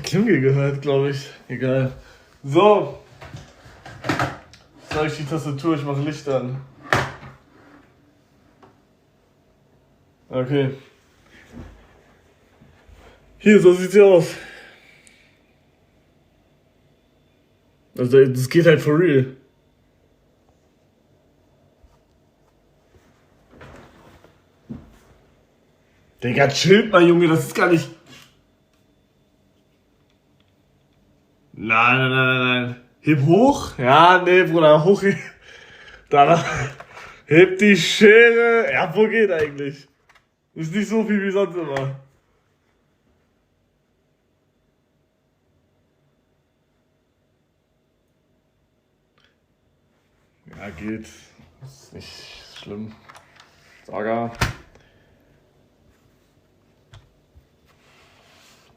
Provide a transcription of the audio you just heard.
Klingel gehört, glaube ich. Egal. So. Zeige ich die Tastatur, ich mache Licht an. Okay. Hier, so sieht's hier aus. Also, das geht halt for real. Digga, chillt mal, Junge, das ist gar nicht. Nein. Heb hoch? Ja, nee, Bruder, hoch. Danach. Heb die Schere. Ja, wo geht eigentlich? Ist nicht so viel wie sonst immer. Ja, geht. Ist nicht schlimm. Saga.